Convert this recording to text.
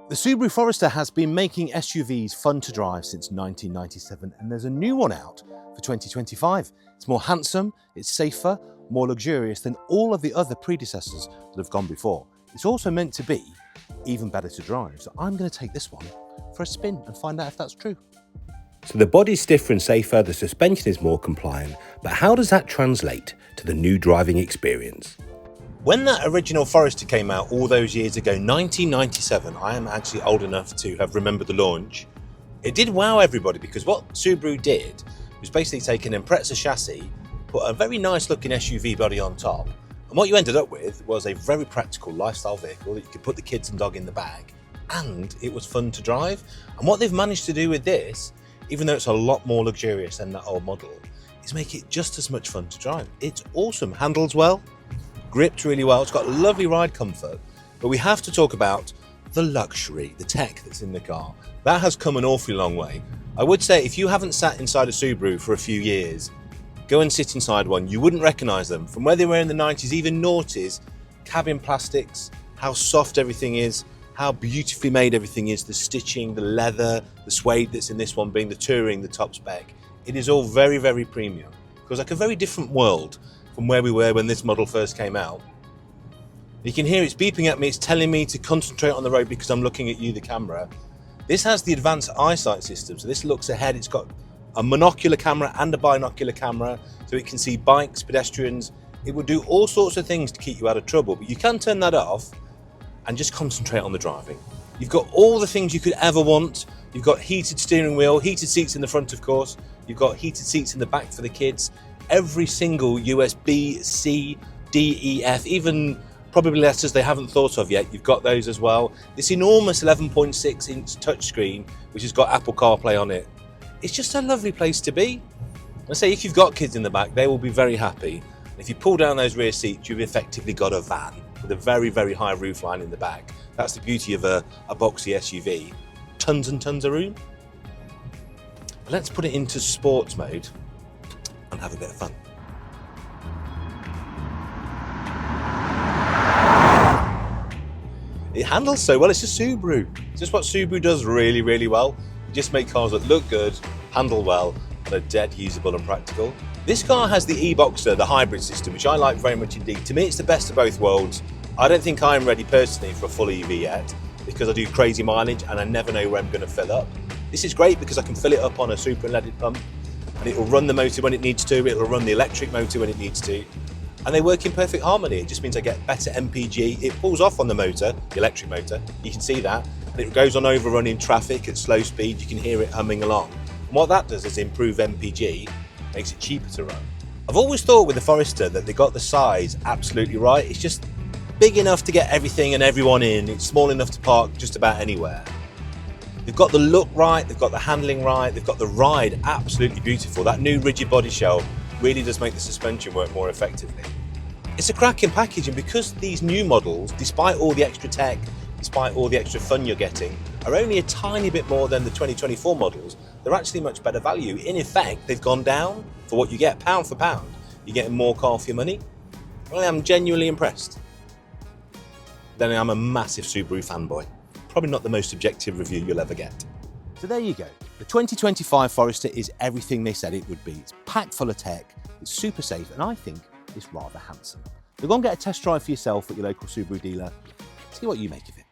The Subaru Forester has been making SUVs fun to drive since 1997, and there's a new one out for 2025. It's more handsome, it's safer, more luxurious than all of the other predecessors that have gone before. It's also meant to be even better to drive, so I'm going to take this one for a spin and find out if that's true. So the body's stiffer and safer, the suspension is more compliant, but how does that translate to the new driving experience? When that original Forester came out all those years ago, 1997, I am actually old enough to have remembered the launch. It did wow everybody because what Subaru did was basically take an Impreza chassis, put a very nice looking SUV body on top, and what you ended up with was a very practical lifestyle vehicle that you could put the kids and dog in the bag, and it was fun to drive. And what they've managed to do with this, even though it's a lot more luxurious than that old model, is make it just as much fun to drive. It's awesome, handles well, gripped really well, it's got lovely ride comfort, but we have to talk about the luxury, the tech that's in the car. That has come an awfully long way. I would say if you haven't sat inside a Subaru for a few years, go and sit inside one. You wouldn't recognise them from where they were in the 90s, even noughties. Cabin plastics, how soft everything is, how beautifully made everything is, the stitching, the leather, the suede that's in this one being the Touring, the top spec. It is all very, very premium. It feels like a very different world from where we were when this model first came out. You can hear it's beeping at me, it's telling me to concentrate on the road because I'm looking at you, the camera. This has the advanced eyesight system, so this looks ahead. It's got a monocular camera and a binocular camera, so it can see bikes, pedestrians. It will do all sorts of things to keep you out of trouble, but you can turn that off and just concentrate on the driving. You've got all the things you could ever want. You've got heated steering wheel, heated seats in the front, of course. You've got heated seats in the back for the kids. Every single USB, C, D, E, F, even probably letters they haven't thought of yet, you've got those as well. This enormous 11.6 inch touchscreen, which has got Apple CarPlay on it. It's just a lovely place to be. I say if you've got kids in the back, they will be very happy. If you pull down those rear seats, you've effectively got a van with a very, very high roofline in the back. That's the beauty of a boxy SUV. Tons and tons of room. But let's put it into sports mode and have a bit of fun. It handles so well, it's a Subaru. It's just what Subaru does really, really well. You just make cars that look good, handle well, and are dead usable and practical. This car has the e-Boxer, the hybrid system, which I like very much indeed. To me, it's the best of both worlds. I don't think I'm ready personally for a full EV yet, because I do crazy mileage and I never know where I'm going to fill up. This is great because I can fill it up on a super leaded pump, and it will run the motor when it needs to, it will run the electric motor when it needs to, and they work in perfect harmony. It just means I get better MPG. It pulls off on the motor, the electric motor, you can see that, and it goes on overrunning traffic at slow speed, you can hear it humming along. And what that does is improve MPG, makes it cheaper to run. I've always thought with the Forester that they got the size absolutely right. It's just big enough to get everything and everyone in, it's small enough to park just about anywhere. They've got the look right, they've got the handling right, they've got the ride absolutely beautiful. That new rigid body shell really does make the suspension work more effectively. It's a cracking package, and because these new models, despite all the extra tech, despite all the extra fun you're getting, are only a tiny bit more than the 2024 models, they're actually much better value. In effect, they've gone down for what you get, pound for pound. You're getting more car for your money. Well, I'm genuinely impressed. Then I'm a massive Subaru fanboy. Probably not the most objective review you'll ever get. So there you go. The 2025 Forester is everything they said it would be. It's packed full of tech, it's super safe, and I think it's rather handsome. So go and get a test drive for yourself at your local Subaru dealer. See what you make of it.